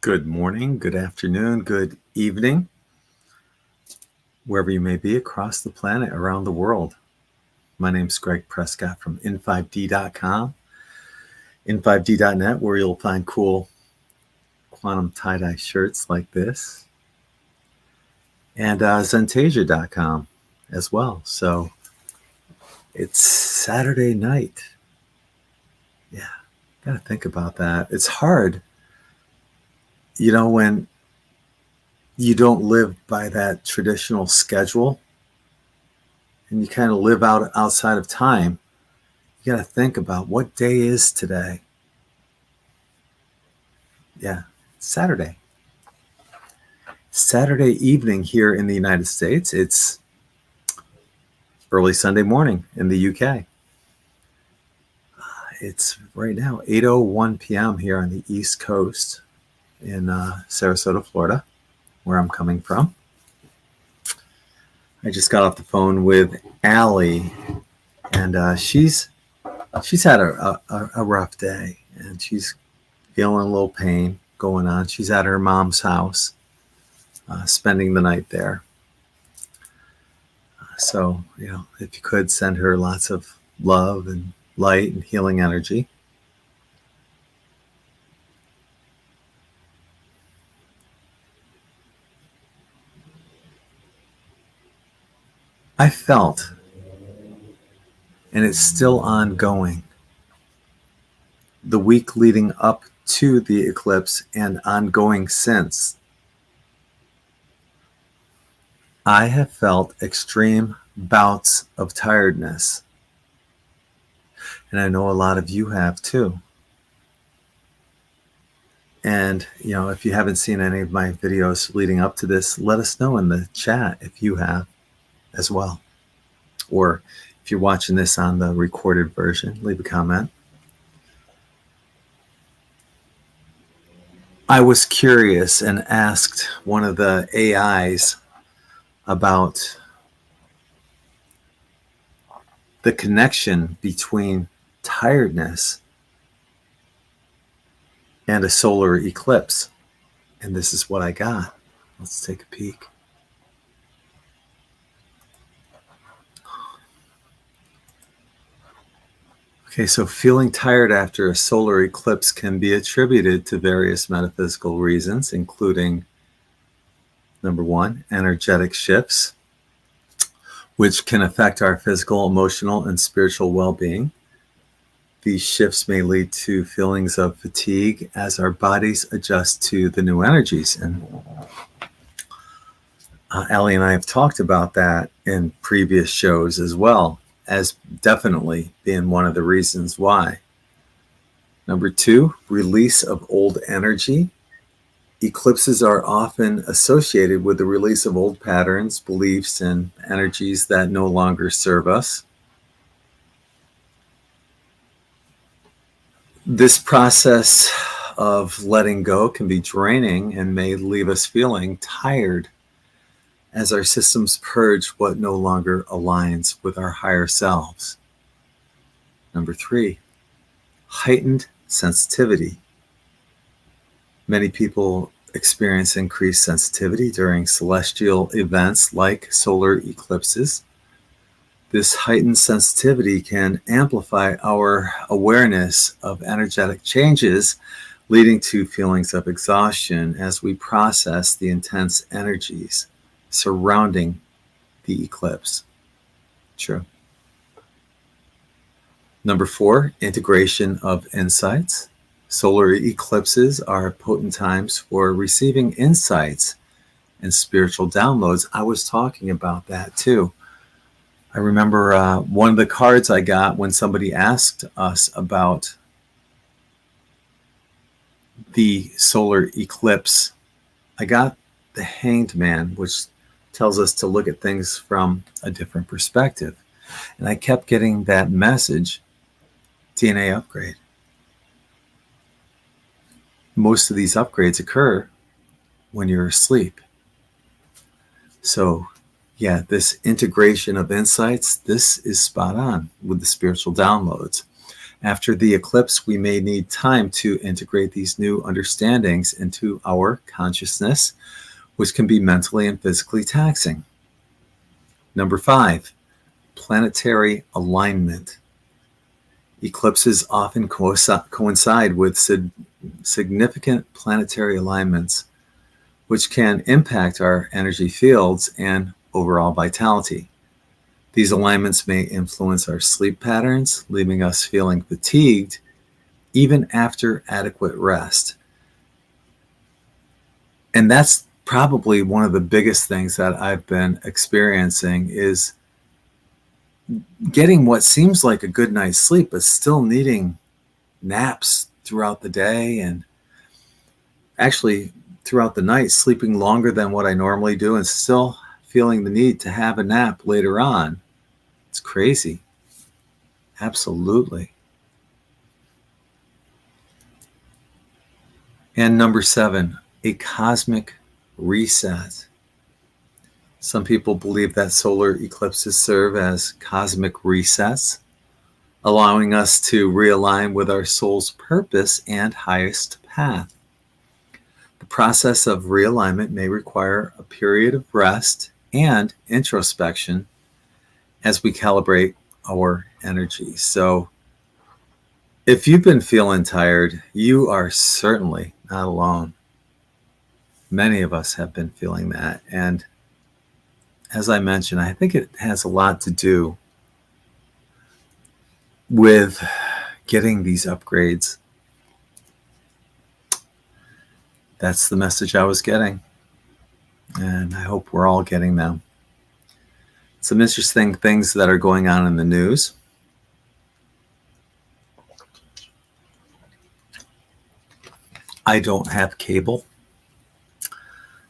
Good morning, good afternoon, good evening, wherever you may be across the planet, around the world. My name's Gregg Prescott from In5D.com, In5D.net, where you'll find cool quantum tie-dye shirts like this, and Zentasia.com as well. So it's Saturday night. Yeah, gotta think about that. It's hard, when you don't live by that traditional schedule and you kind of live outside of time. You got to think about what day is today. Yeah, Saturday. Saturday evening here in the United States. It's early Sunday morning in the UK. It's right now 8:01 p.m. here on the East Coast in Sarasota, Florida, where I'm coming from. I just got off the phone with Allie, and she's had a rough day, and she's feeling a little pain going on. She's at her mom's house, spending the night there. So, if you could send her lots of love and light and healing energy. I felt, and it's still ongoing, the week leading up to the eclipse and ongoing since, I have felt extreme bouts of tiredness. And I know a lot of you have too. And, if you haven't seen any of my videos leading up to this, let us know in the chat if you have as well. Or if you're watching this on the recorded version, leave a comment. I was curious and asked one of the AIs about the connection between tiredness and a solar eclipse. And this is what I got. Let's take a peek. Okay, so feeling tired after a solar eclipse can be attributed to various metaphysical reasons, including, number one, energetic shifts, which can affect our physical, emotional, and spiritual well-being. These shifts may lead to feelings of fatigue as our bodies adjust to the new energies. And Allie and I have talked about that in previous shows as well, as definitely being one of the reasons why. Number two, release of old energy. Eclipses are often associated with the release of old patterns, beliefs, and energies that no longer serve us. This process of letting go can be draining and may leave us feeling tired as our systems purge what no longer aligns with our higher selves. Number three, heightened sensitivity. Many people experience increased sensitivity during celestial events like solar eclipses. This heightened sensitivity can amplify our awareness of energetic changes, leading to feelings of exhaustion as we process the intense energies surrounding the eclipse. True. Number four, integration of insights. Solar eclipses are potent times for receiving insights and spiritual downloads. I was talking about that too. I remember one of the cards I got when somebody asked us about the solar eclipse. I got the Hanged Man, which tells us to look at things from a different perspective. And I kept getting that message, DNA upgrade. Most of these upgrades occur when you're asleep. So, yeah, this integration of insights, this is spot on with the spiritual downloads. After the eclipse, we may need time to integrate these new understandings into our consciousness, which can be mentally and physically taxing. Number 5, planetary alignment. Eclipses often coincide with significant planetary alignments, which can impact our energy fields and overall vitality. These alignments may influence our sleep patterns, leaving us feeling fatigued even after adequate rest. And that's probably one of the biggest things that I've been experiencing, is getting what seems like a good night's sleep, but still needing naps throughout the day, and actually throughout the night sleeping longer than what I normally do and still feeling the need to have a nap later on. It's crazy. Absolutely. And number 7, a cosmic reset. Some people believe that solar eclipses serve as cosmic resets, allowing us to realign with our soul's purpose and highest path. The process of realignment may require a period of rest and introspection as we calibrate our energy. So if you've been feeling tired, you are certainly not alone. Many of us have been feeling that. And as I mentioned, I think it has a lot to do with getting these upgrades. That's the message I was getting, and I hope we're all getting them. Some interesting things that are going on in the news. I don't have cable.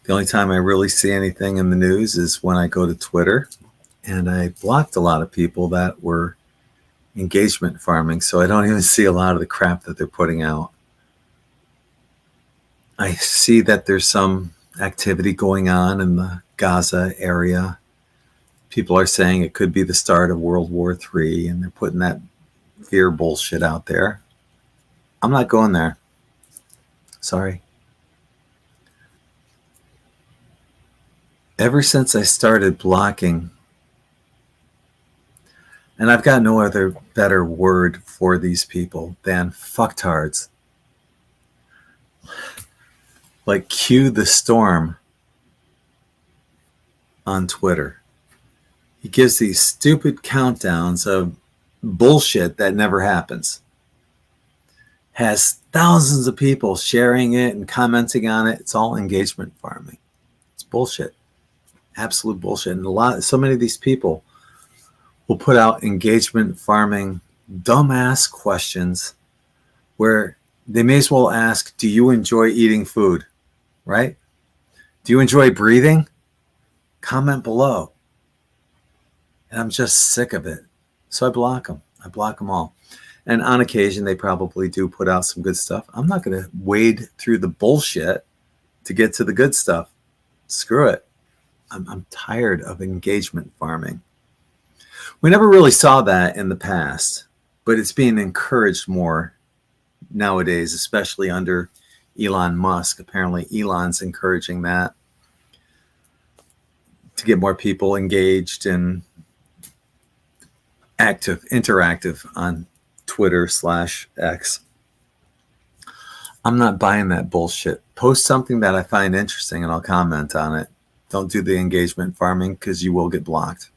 The only time I really see anything in the news is when I go to Twitter, and I blocked a lot of people that were engagement farming, so I don't even see a lot of the crap that they're putting out. I see that there's some activity going on in the Gaza area. People are saying it could be the start of World War III, and they're putting that fear bullshit out there. I'm not going there. Sorry. Ever since I started blocking, and I've got no other better word for these people than fucktards. Like Cue the Storm on Twitter. He gives these stupid countdowns of bullshit that never happens. Has thousands of people sharing it and commenting on it. It's all engagement farming. It's bullshit. Absolute bullshit. And so many of these people will put out engagement farming dumbass questions where they may as well ask, do you enjoy eating food? Right? Do you enjoy breathing? Comment below. And I'm just sick of it. So I block them. I block them all. And on occasion, they probably do put out some good stuff. I'm not going to wade through the bullshit to get to the good stuff. Screw it. I'm tired of engagement farming. We never really saw that in the past, but it's being encouraged more nowadays, especially under Elon Musk. Apparently, Elon's encouraging that to get more people engaged and interactive on Twitter/X. I'm not buying that bullshit. Post something that I find interesting and I'll comment on it. Don't do the engagement farming because you will get blocked.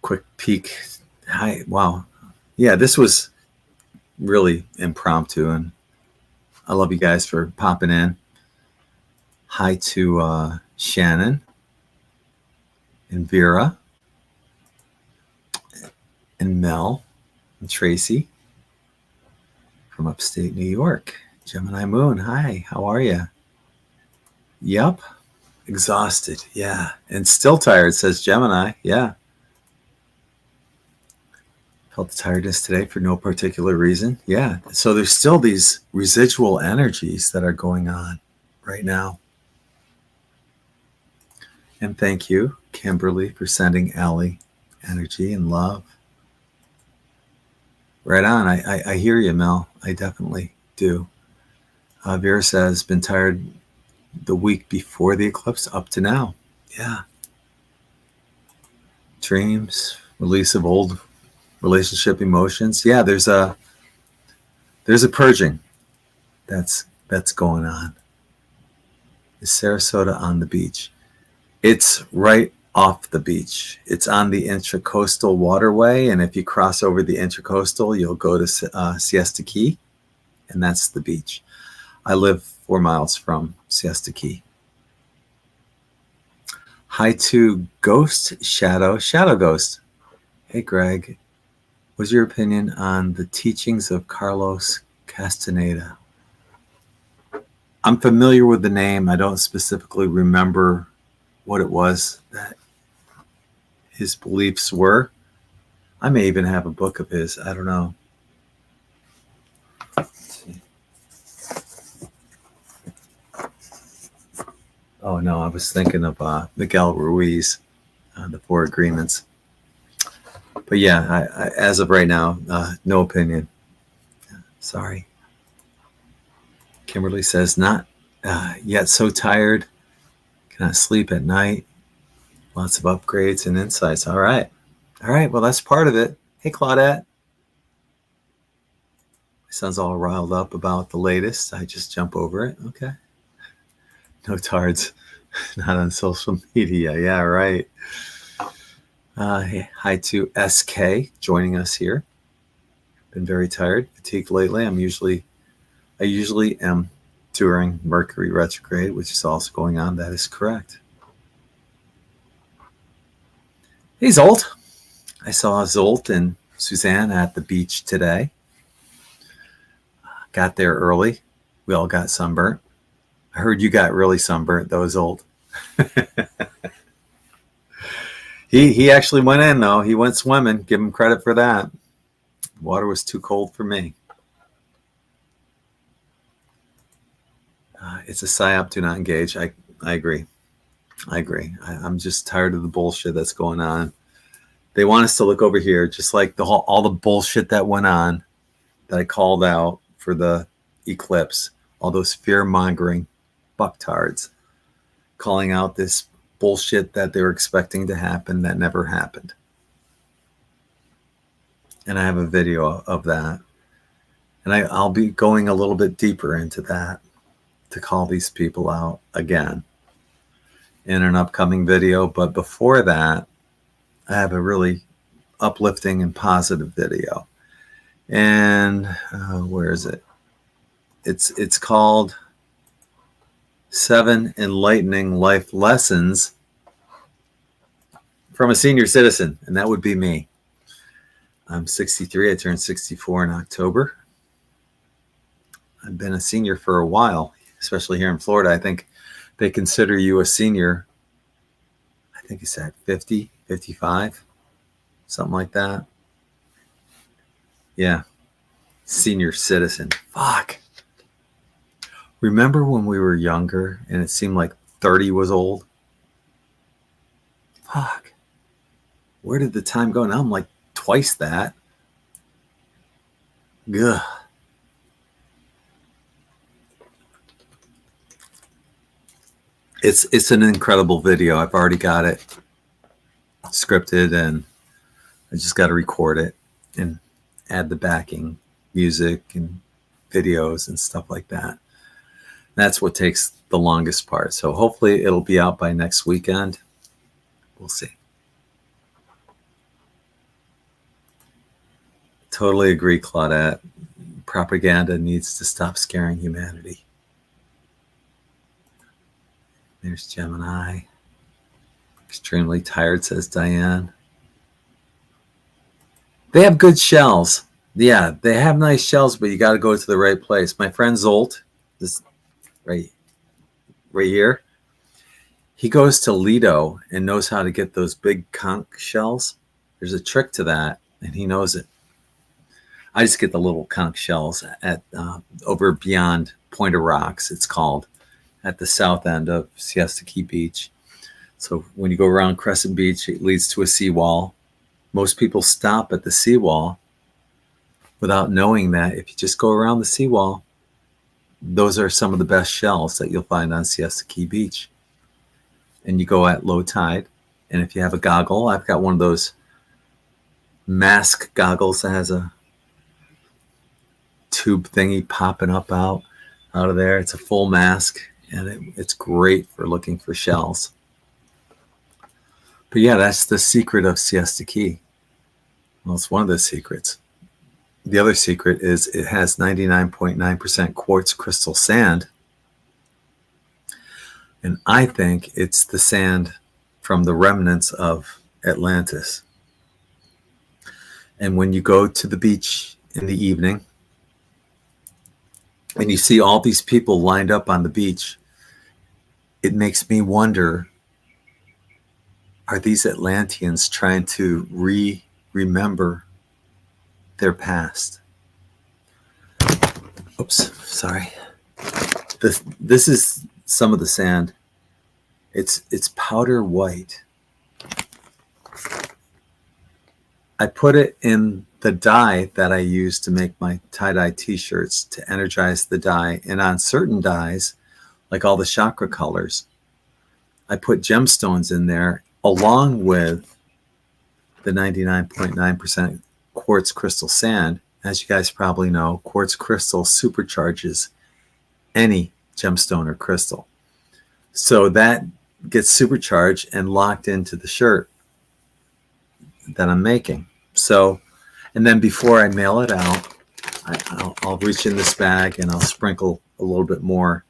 Quick peek. Hi. Wow. Yeah, this was really impromptu, and I love you guys for popping in. Hi to Shannon and Vera and Mel and Tracy from upstate New York. Gemini Moon, hi, how are you? Yep, exhausted, yeah. And still tired, says Gemini, yeah. Felt the tiredness today for no particular reason, yeah. So there's still these residual energies that are going on right now. And thank you, Kimberly, for sending Allie energy and love. Right on. I hear you, Mel. I definitely do. Vera says, been tired the week before the eclipse up to now. Yeah. Dreams, release of old relationship emotions. Yeah, there's a purging that's going on. Is Sarasota on the beach? It's right off the beach. It's on the Intracoastal Waterway, and if you cross over the Intracoastal, you'll go to Siesta Key, and that's the beach. I live 4 miles from Siesta Key. Hi to Ghost Shadow Ghost. Hey, Gregg. What's your opinion on the teachings of Carlos Castaneda? I'm familiar with the name. I don't specifically remember what it was that his beliefs were. I may even have a book of his. I don't know. Let's see. Oh, no, I was thinking of Miguel Ruiz, the Four Agreements. But yeah, I, as of right now, no opinion. Sorry. Kimberly says, not yet so tired. Cannot sleep at night. Lots of upgrades and insights. All right. All right. Well, that's part of it. Hey, Claudette. My son's all riled up about the latest. I just jump over it. Okay. No tards. Not on social media. Yeah, right. Hey, hi to SK joining us here. Been very tired, fatigued lately. I usually am during Mercury retrograde, which is also going on. That is correct. Hey, Zolt. I saw Zolt and Suzanne at the beach today. Got there early. We all got sunburnt. I heard you got really sunburnt, though, Zolt. He actually went in, though. He went swimming. Give him credit for that. Water was too cold for me. It's a psyop, do not engage. I agree. I'm just tired of the bullshit that's going on. They want us to look over here, just like all the bullshit that went on that I called out for the eclipse. All those fear-mongering bucktards calling out this bullshit that they were expecting to happen that never happened. And I have a video of that. And I'll be going a little bit deeper into that to call these people out again in an upcoming video. But before that, I have a really uplifting and positive video. And where is it? It's called 7 Enlightening Life Lessons from a Senior Citizen, and that would be me. I'm 63. I turned 64 in October. I've been a senior for a while, especially here in Florida. I think they consider you a senior. I think it's at 50, 55, something like that. Yeah. Senior citizen. Fuck. Remember when we were younger and it seemed like 30 was old? Fuck. Where did the time go? Now I'm like twice that. Ugh. It's an incredible video. I've already got it scripted and I just got to record it and add the backing music and videos and stuff like that. That's what takes the longest part. So hopefully it'll be out by next weekend. We'll see. Totally agree, Claudette. Propaganda needs to stop scaring humanity. There's Gemini. Extremely tired, says Diane. They have good shells. Yeah, they have nice shells, but you got to go to the right place. My friend Zolt, this right here, he goes to Lido and knows how to get those big conch shells. There's a trick to that, and he knows it. I just get the little conch shells at over beyond Point of Rocks, it's called, at the south end of Siesta Key Beach. So when you go around Crescent Beach, it leads to a seawall. Most people stop at the seawall without knowing that if you just go around the seawall, those are some of the best shells that you'll find on Siesta Key Beach. And you go at low tide, and if you have a goggle, I've got one of those mask goggles that has a tube thingy popping up out of there. It's a full mask, and it's great for looking for shells. But yeah, that's the secret of Siesta Key. Well, it's one of the secrets. The other secret is it has 99.9% quartz crystal sand. And I think it's the sand from the remnants of Atlantis. And when you go to the beach in the evening and you see all these people lined up on the beach, it makes me wonder, are these Atlanteans trying to remember their past? Oops, sorry. This is some of the sand. It's powder white. I put it in the dye that I use to make my tie-dye t-shirts to energize the dye. And on certain dyes, like all the chakra colors, I put gemstones in there along with the 99.9% quartz crystal sand. As you guys probably know, quartz crystal supercharges any gemstone or crystal. So that gets supercharged and locked into the shirt that I'm making. So, and then before I mail it out, I'll reach in this bag and I'll sprinkle a little bit more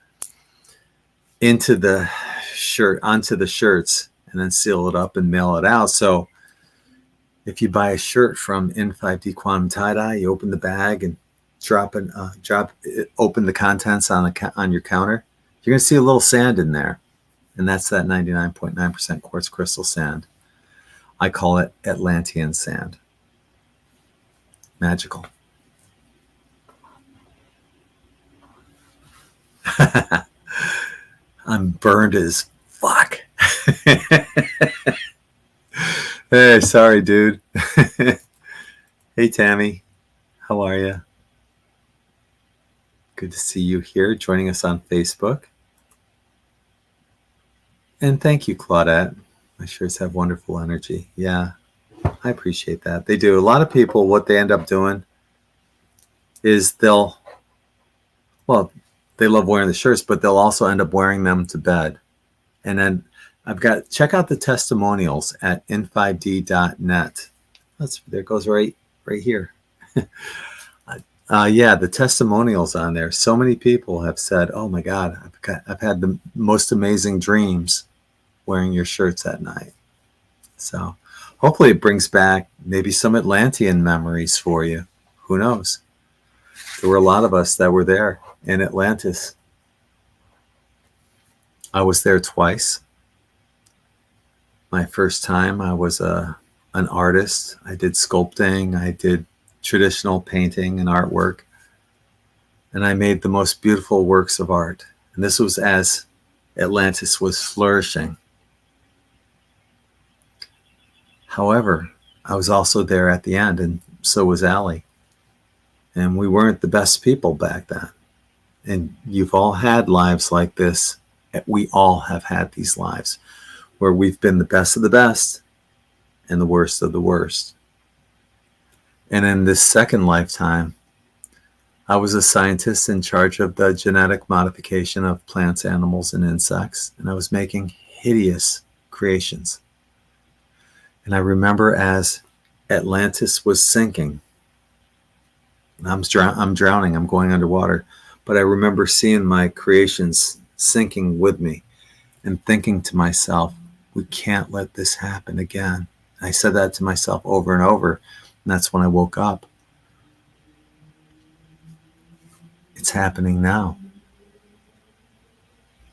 into the shirt, onto the shirts, and then seal it up and mail it out. So if you buy a shirt from In5D Quantum Tie Dye, you open the bag and open the contents on your counter, you're going to see a little sand in there. And that's that 99.9% quartz crystal sand. I call it Atlantean sand. Magical. I'm burned as fuck. Hey, sorry, dude. Hey, Tammy. How are you? Good to see you here, joining us on Facebook. And thank you, Claudette. My shirts have wonderful energy. Yeah, I appreciate that. They do. A lot of people, what they end up doing is they love wearing the shirts, but they'll also end up wearing them to bed. And then check out the testimonials at in5d.net. There goes right here. Yeah, the testimonials on there. So many people have said, "Oh my God, I've had the most amazing dreams wearing your shirts at night." So hopefully it brings back maybe some Atlantean memories for you. Who knows? There were a lot of us that were there in Atlantis. I was there twice. My first time, I was an artist. I did sculpting. I did traditional painting and artwork. And I made the most beautiful works of art. And this was as Atlantis was flourishing. However, I was also there at the end, and so was Allie. And we weren't the best people back then. And you've all had lives like this. We all have had these lives where we've been the best of the best and the worst of the worst. And in this second lifetime, I was a scientist in charge of the genetic modification of plants, animals, and insects. And I was making hideous creations. And I remember as Atlantis was sinking, I'm drowning, I'm going underwater. But I remember seeing my creations sinking with me and thinking to myself, we can't let this happen again. I said that to myself over and over. And that's when I woke up. It's happening now.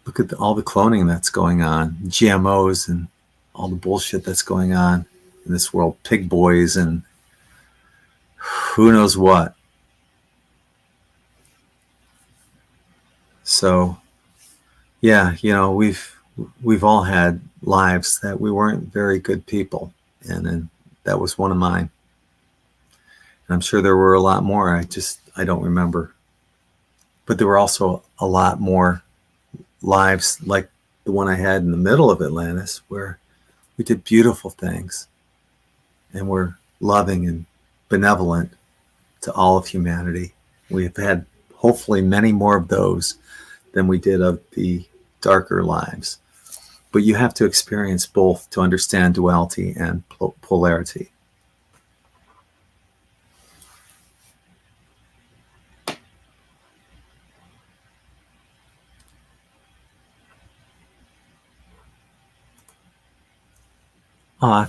Look at all the cloning that's going on, GMOs and all the bullshit that's going on in this world, pig boys and who knows what. So, yeah, we've all had lives that we weren't very good people, and then that was one of mine. And I'm sure there were a lot more. I don't remember. But there were also a lot more lives like the one I had in the middle of Atlantis, where we did beautiful things and we're loving and benevolent to all of humanity. We have had hopefully many more of those than we did of the darker lives. But you have to experience both to understand duality and polarity.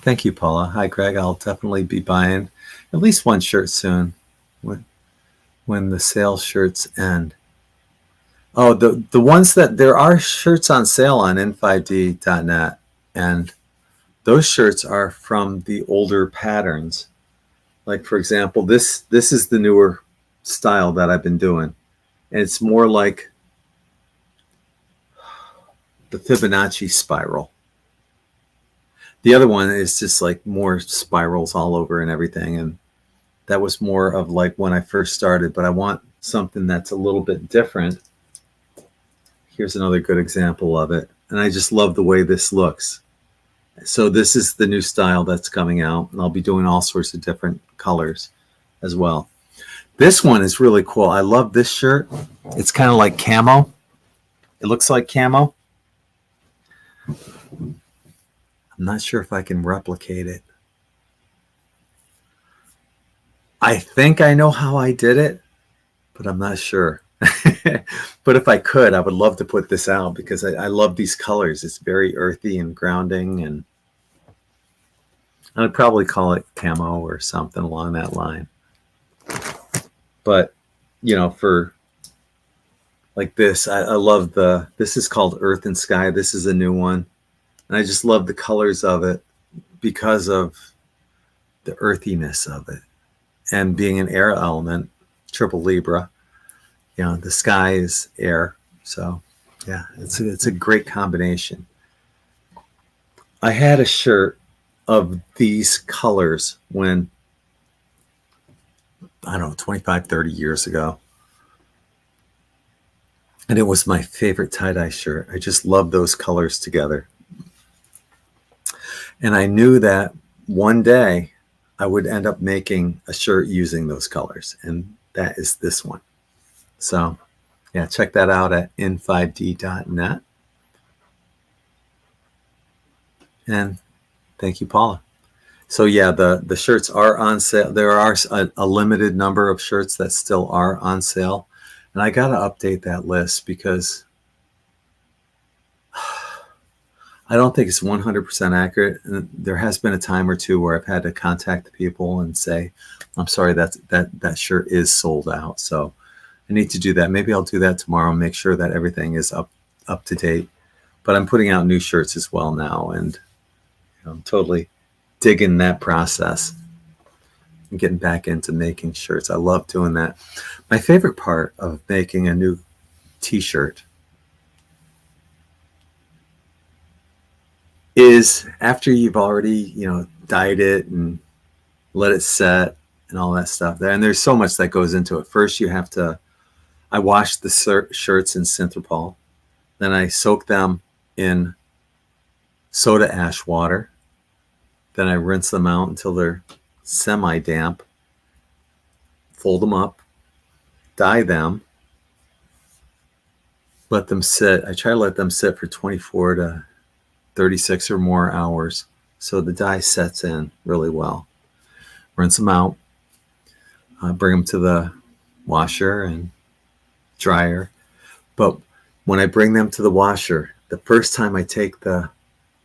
Thank you, Paula. Hi, Greg. I'll definitely be buying at least one shirt soon when the sale shirts end. Oh, the ones that there are shirts on sale on in5d.net, and those shirts are from the older patterns. Like, for example, this is the newer style that I've been doing, and it's more like the Fibonacci spiral. The other one is just like more spirals all over and everything, and that was more of like when I first started, but I want something that's a little bit different. Here's another good example of it, and I just love the way this looks. So this is the new style that's coming out, and I'll be doing all sorts of different colors as well. This one is really cool. I love this shirt. It's kind of like camo. It looks like camo. I'm not sure if I can replicate it. I think I know how I did it, but I'm not sure. But if I could, I would love to put this out because I love these colors. It's very earthy and grounding, and I would probably call it camo or something along that line. But, you know, for like this, I love this is called Earth and Sky. This is a new one. And I just love the colors of it because of the earthiness of it. And being an air element, triple Libra, you know, the sky is air. So, yeah, it's a great combination. I had a shirt of these colors when, I don't know, 25, 30 years ago. And it was my favorite tie-dye shirt. I just love those colors together. And I knew that one day I would end up making a shirt using those colors. And that is this one. So, yeah, check that out at in5d.net. And thank you, Paula. So, yeah, the shirts are on sale. There are a limited number of shirts that still are on sale. And I got to update that list because I don't think it's 100% accurate. And there has been a time or two where I've had to contact the people and say, I'm sorry, that shirt is sold out. So I need to do that. Maybe I'll do that tomorrow and make sure that everything is up to date. But I'm putting out new shirts as well now, and I'm totally digging that process and getting back into making shirts. I love doing that. My favorite part of making a new t-shirt is after you've already, dyed it and let it set and all that stuff there. And there's so much that goes into it. First, I wash the shirts in Synthropol. Then I soak them in soda ash water. Then I rinse them out until they're semi-damp. Fold them up, dye them, let them sit. I try to let them sit for 24 to 36 or more hours so the dye sets in really well. Rinse them out, bring them to the washer and dryer. But when I bring them to the washer, the first time I take the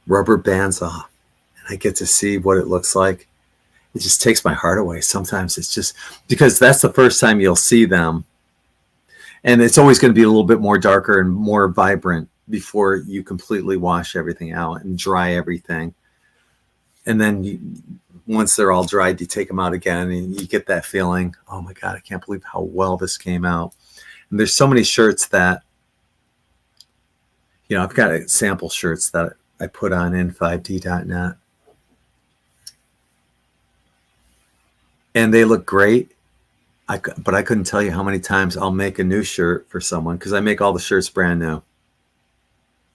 rubber bands off and I get to see what it looks like, it just takes my heart away. Sometimes it's just because that's the first time you'll see them. And it's always going to be a little bit more darker and more vibrant before you completely wash everything out and dry everything. And then once they're all dried, you take them out again and you get that feeling, oh my God, I can't believe how well this came out. And there's so many shirts that, I've got sample shirts that I put on in5d.net. and they look great. But I couldn't tell you how many times I'll make a new shirt for someone, because I make all the shirts brand new.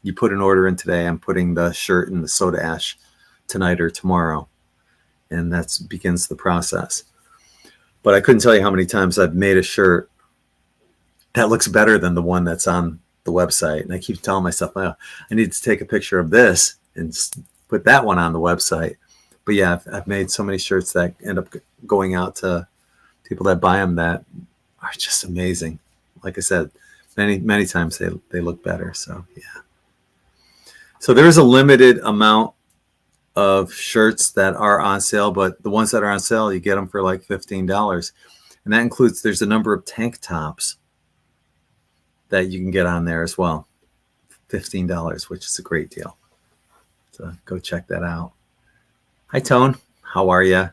You put an order in today, I'm putting the shirt in the soda ash tonight or tomorrow, and that begins the process. But I couldn't tell you how many times I've made a shirt that looks better than the one that's on the website. And I keep telling myself, oh, I need to take a picture of this and put that one on the website. But yeah, I've made so many shirts that end up going out to people that buy them that are just amazing. Like I said, many times they look better. So yeah. So there is a limited amount of shirts that are on sale, but the ones that are on sale, you get them for like $15. And that includes, there's a number of tank tops that you can get on there as well. $15, which is a great deal. So go check that out. Hi, Tone. How are you?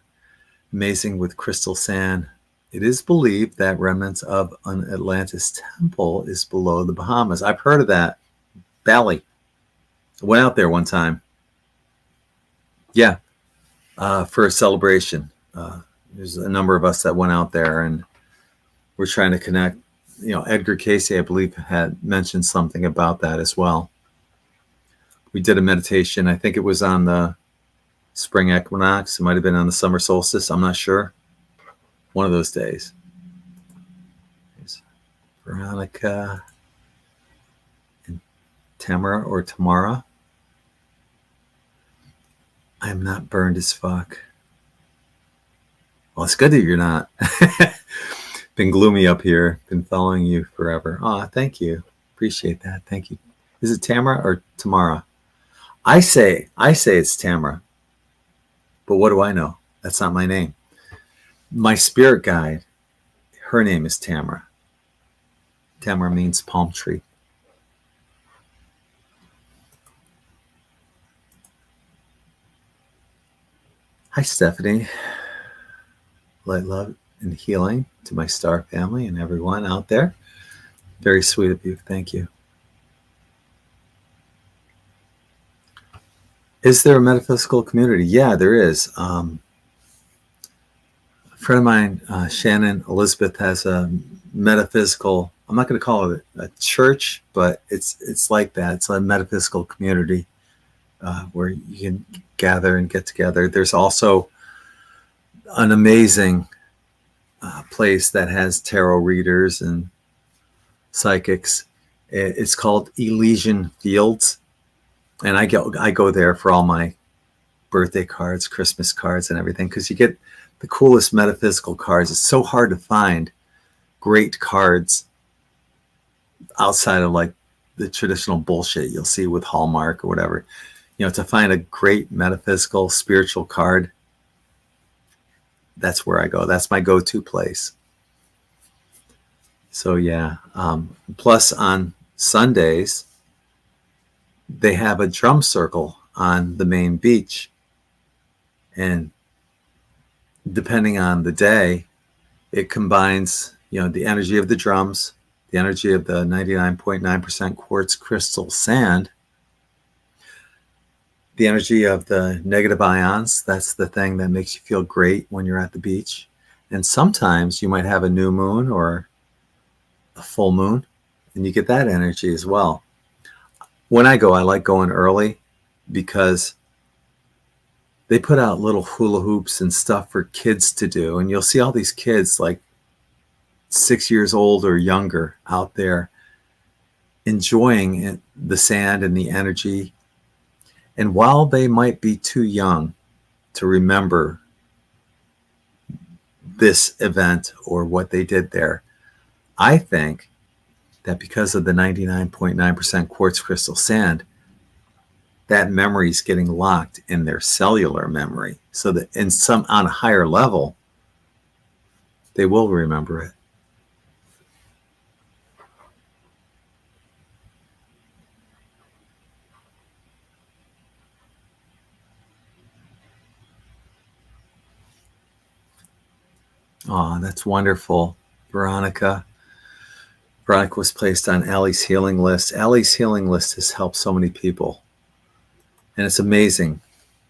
Amazing with crystal sand. It is believed that remnants of an Atlantis temple is below the Bahamas. I've heard of that. Bali. I went out there one time. Yeah, for a celebration. There's a number of us that went out there, and we're trying to connect. You know, Edgar Casey, I believe, had mentioned something about that as well. We did a meditation. I think it was on the spring equinox. It might have been on the summer solstice. I'm not sure. One of those days. There's Veronica and Tamara or Tamara. I'm not burned as fuck. Well, it's good that you're not. Been gloomy up here. Been following you forever. Oh, thank you. Appreciate that. Thank you. Is it Tamara or Tamara? I say it's Tamara. But what do I know? That's not my name. My spirit guide, her name is Tamara. Tamara means palm tree. Hi, Stephanie. Light, love, and healing to my star family and everyone out there. Very sweet of you. Thank you. Is there a metaphysical community? Yeah, there is. A friend of mine, Shannon Elizabeth, has a metaphysical, I'm not going to call it a church, but it's like that. It's a metaphysical community where you can gather and get together. There's also an amazing place that has tarot readers and psychics. It's called Elysian Fields. And I go there for all my birthday cards, Christmas cards, and everything, because you get the coolest metaphysical cards. It's so hard to find great cards outside of like the traditional bullshit you'll see with Hallmark or whatever. You know, to find a great metaphysical, spiritual card, that's where I go. That's my go-to place. So yeah. Plus on Sundays, they have a drum circle on the main beach. And depending on the day, it combines, you know, the energy of the drums, the energy of the 99.9% quartz crystal sand, the energy of the negative ions. That's the thing that makes you feel great when you're at the beach. And sometimes you might have a new moon or a full moon, and you get that energy as well. When I go, I like going early because they put out little hula hoops and stuff for kids to do. And you'll see all these kids like 6 years old or younger out there enjoying the sand and the energy. And while they might be too young to remember this event or what they did there, I think that because of the 99.9% quartz crystal sand, that memory is getting locked in their cellular memory, so that on a higher level, they will remember it. Oh, that's wonderful, Veronica. Veronica was placed on Allie's healing list. Allie's healing list has helped so many people. And it's amazing,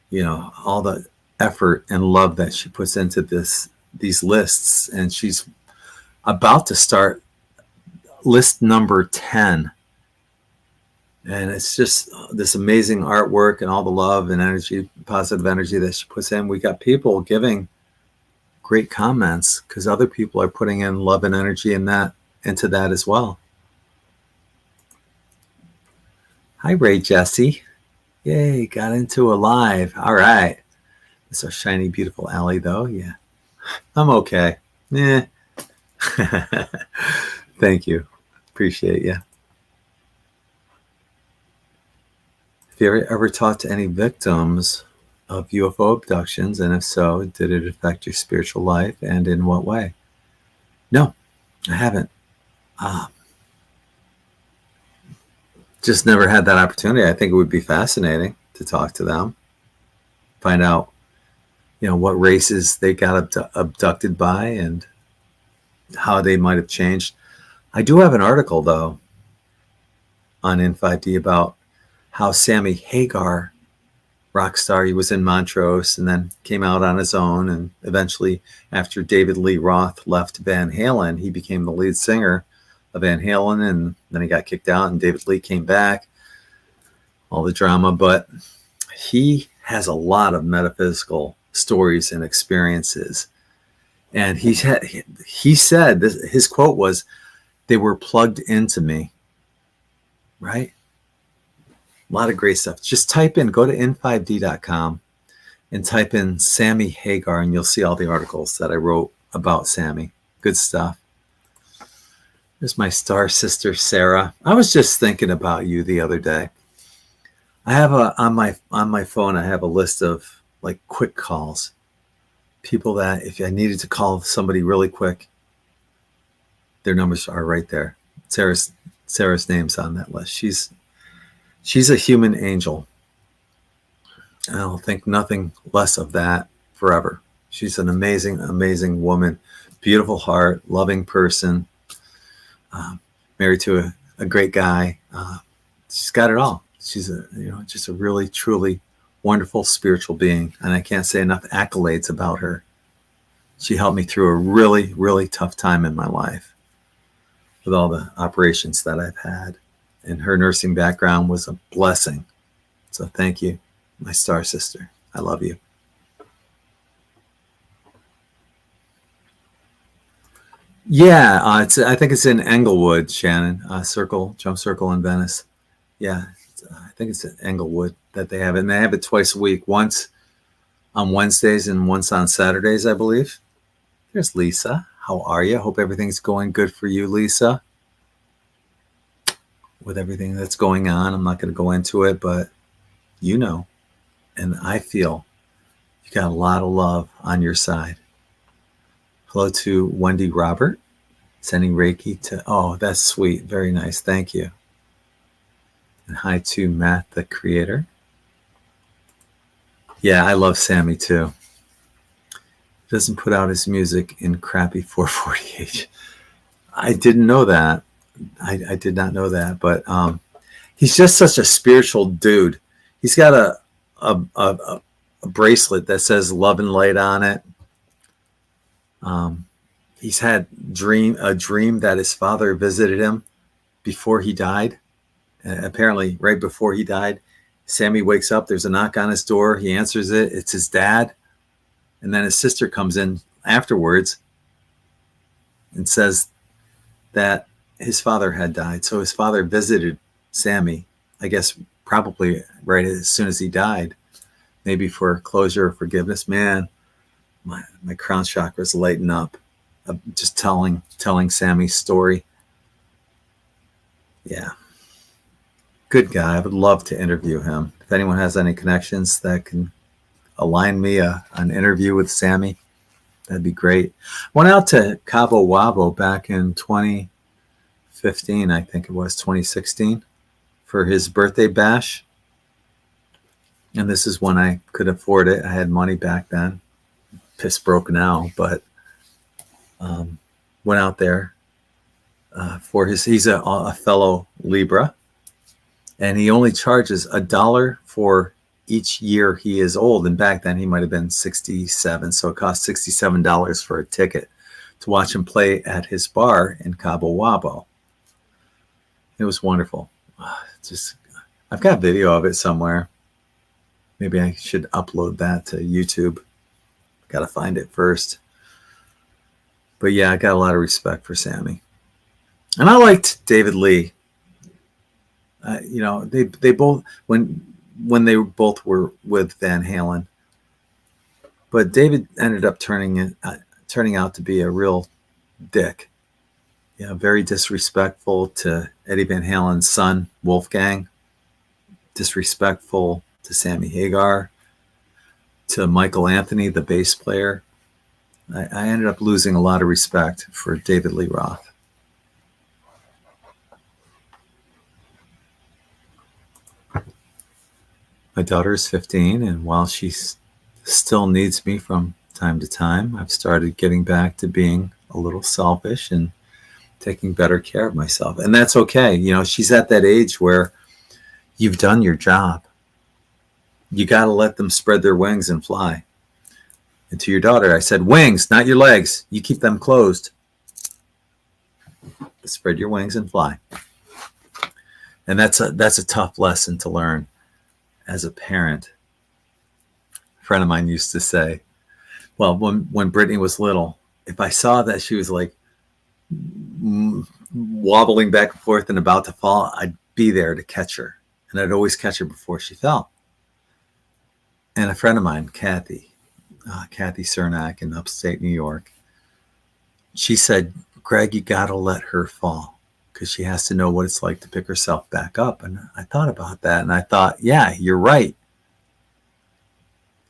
you know, all the effort and love that she puts into this these lists, and she's about to start list number 10. And it's just this amazing artwork and all the love and energy, positive energy that she puts in. We got people giving great comments because other people are putting in love and energy into that as well. Hi, Ray Jesse. Yay, got into a live. All right. It's our shiny, beautiful alley, though. Yeah. I'm okay. Yeah. Thank you. Appreciate you. Have you ever talked to any victims of UFO abductions? And if so, did it affect your spiritual life, and in what way? No, I haven't. Just never had that opportunity. I think it would be fascinating to talk to them, find out, what races they got abducted by and how they might have changed. I do have an article, though, on In5D about how Sammy Hagar, rock star, he was in Montrose and then came out on his own. And eventually, after David Lee Roth left Van Halen, he became the lead singer of Van Halen. And then he got kicked out and David Lee came back. All the drama. But he has a lot of metaphysical stories and experiences. And he said, his quote was, "They were plugged into me." Right? A lot of great stuff. Just go to in5d.com and type in Sammy Hagar, and you'll see all the articles that I wrote about Sammy. Good stuff. There's my star sister, Sarah. I was just thinking about you the other day. I have on my phone, I have a list of like quick calls. People that if I needed to call somebody really quick, their numbers are right there. Sarah's name's on that list. She's a human angel. I'll think nothing less of that forever. She's an amazing, amazing woman, beautiful heart, loving person, married to a great guy. She's got it all. She's just a really, truly wonderful spiritual being. And I can't say enough accolades about her. She helped me through a really, really tough time in my life with all the operations that I've had. And her nursing background was a blessing. So thank you, my star sister. I love you. Yeah, I think it's in Englewood, Shannon. Jump Circle in Venice. Yeah, I think it's in Englewood that they have it. And they have it twice a week, once on Wednesdays and once on Saturdays, I believe. There's Lisa. How are you? Hope everything's going good for you, Lisa. With everything that's going on, I'm not going to go into it, but and I feel you got a lot of love on your side. Hello to Wendy Robert, sending Reiki to, oh, that's sweet. Very nice. Thank you. And hi to Matt, the creator. Yeah, I love Sammy too. He doesn't put out his music in crappy 448. I didn't know that. I did not know that, but he's just such a spiritual dude. He's got a bracelet that says love and light on it. He's had a dream that his father visited him before he died. Apparently, right before he died, Sammy wakes up. There's a knock on his door. He answers it. It's his dad. And then his sister comes in afterwards and says that his father had died. So his father visited Sammy, I guess probably right as soon as he died, maybe for closure or forgiveness. Man, my crown chakra is lighting up, just telling Sammy's story. Yeah. Good guy. I would love to interview him. If anyone has any connections that can align me an interview with Sammy, that'd be great. Went out to Cabo Wabo back in 2015, I think it was 2016, for his birthday bash. And this is when I could afford it. I had money back then. Piss broke now, but went out there for he's a fellow Libra, and he only charges $1 for each year he is old. And back then he might have been 67. So it cost $67 for a ticket to watch him play at his bar in Cabo, Wabo. It was wonderful. I've got video of it somewhere. Maybe I should upload that to YouTube. Got to find it first. But yeah, I got a lot of respect for Sammy. And I liked David Lee. They both, when they both were with Van Halen. But David ended up turning out to be a real dick. Very disrespectful to Eddie Van Halen's son, Wolfgang. Disrespectful to Sammy Hagar. To Michael Anthony, the bass player. I ended up losing a lot of respect for David Lee Roth. My daughter is 15, and while she still needs me from time to time, I've started getting back to being a little selfish and taking better care of myself. And that's okay. She's at that age where you've done your job. You got to let them spread their wings and fly. And to your daughter, I said, wings, not your legs. You keep them closed. Spread your wings and fly. And that's a tough lesson to learn as a parent. A friend of mine used to say, well, when Brittany was little, if I saw that she was like wobbling back and forth and about to fall, I'd be there to catch her. And I'd always catch her before she fell. And a friend of mine, Kathy Cernak in upstate New York, she said, Gregg, you got to let her fall because she has to know what it's like to pick herself back up. And I thought about that and I thought, yeah, you're right.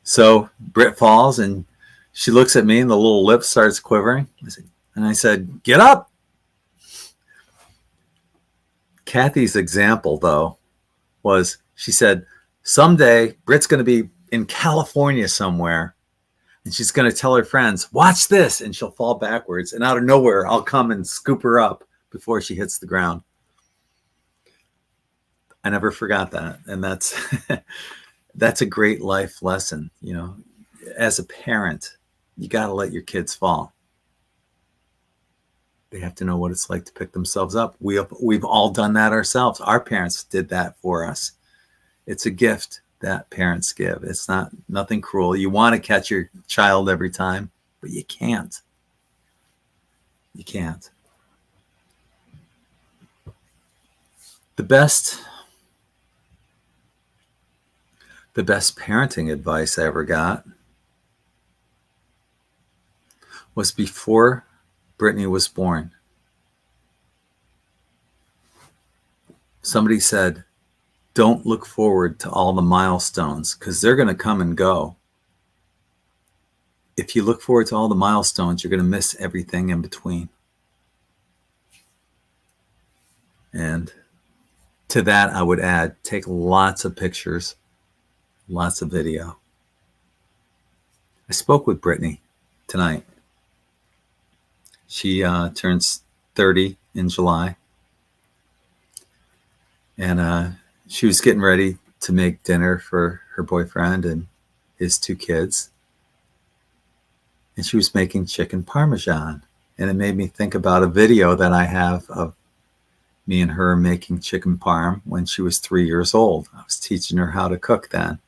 So Britt falls and she looks at me and the little lip starts quivering. And I said, get up. Kathy's example, though, was she said, someday Britt's going to be in California somewhere and she's going to tell her friends, watch this. And she'll fall backwards. And out of nowhere, I'll come and scoop her up before she hits the ground. I never forgot that. And that's a great life lesson. As a parent, you got to let your kids fall. They have to know what it's like to pick themselves up. We've all done that ourselves. Our parents did that for us. It's a gift that parents give. It's nothing cruel. You want to catch your child every time, but you can't. You can't. The best parenting advice I ever got was before Brittany was born. Somebody said, don't look forward to all the milestones because they're going to come and go. If you look forward to all the milestones, you're going to miss everything in between. And to that, I would add, take lots of pictures, lots of video. I spoke with Brittany tonight. She turns 30 in July. And she was getting ready to make dinner for her boyfriend and his 2 kids. And she was making chicken parmesan. And it made me think about a video that I have of me and her making chicken parm when she was 3 years old. I was teaching her how to cook then.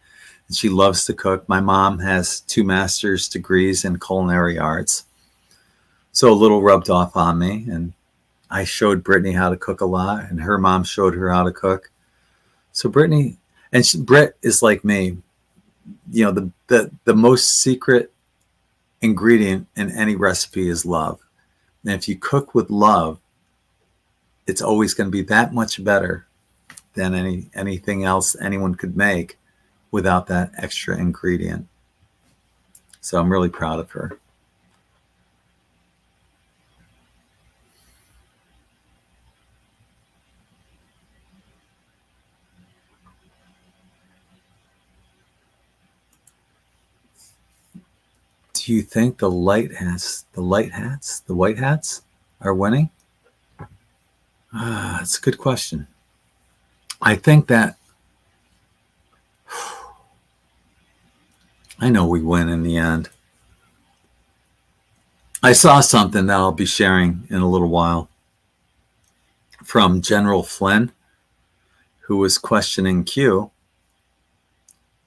And she loves to cook. My mom has 2 master's degrees in culinary arts. So a little rubbed off on me. And I showed Brittany how to cook a lot. And her mom showed her how to cook. So Brittany, and Britt is like me. The most secret ingredient in any recipe is love. And if you cook with love, it's always going to be that much better than anything else anyone could make without that extra ingredient. So I'm really proud of her. Do you think the white hats are winning? That's a good question. I think that I know we win in the end. I saw something that I'll be sharing in a little while from General Flynn, who was questioning Q,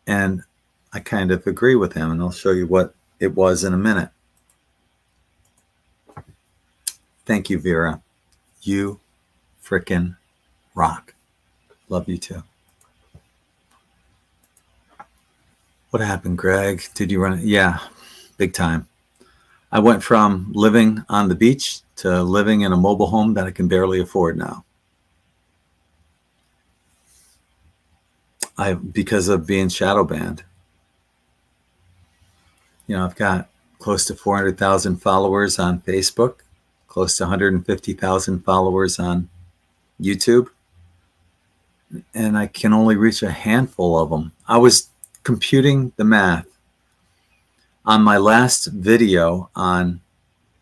and I kind of agree with him, and I'll show you what it was in a minute. Thank you, Vera. You frickin' rock. Love you too. What happened, Gregg? Did you run it? Yeah, big time. I went from living on the beach to living in a mobile home that I can barely afford now. Because of being shadow banned. You know, I've got close to 400,000 followers on Facebook, close to 150,000 followers on YouTube, and I can only reach a handful of them. I was computing the math. On my last video on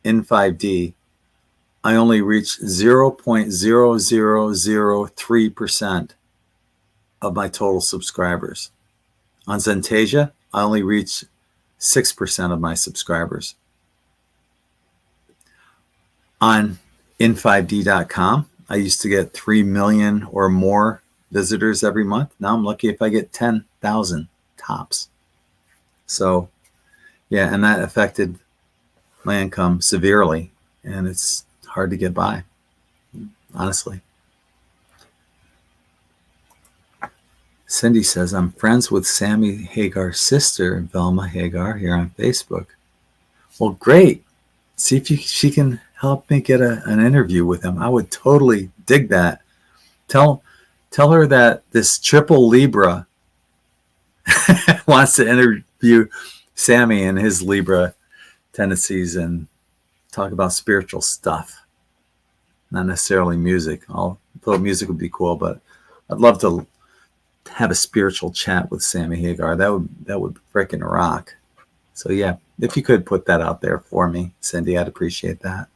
In5D, I only reached 0.0003% of my total subscribers. On Zentasia, I only reached 6% of my subscribers. On In5D.com, I used to get 3 million or more visitors every month. Now I'm lucky if I get 10,000 tops. So, yeah, and that affected my income severely, and it's hard to get by, honestly. Cindy says, I'm friends with Sammy Hagar's sister, Velma Hagar, here on Facebook. Well, great. See if she can help me get an interview with him. I would totally dig that. Tell her that this triple Libra wants to interview Sammy and his Libra tendencies and talk about spiritual stuff, not necessarily music. Although music would be cool, but I'd love to have a spiritual chat with Sammy Hagar. That would freaking rock. So yeah, if you could put that out there for me, Cindy, I'd appreciate that.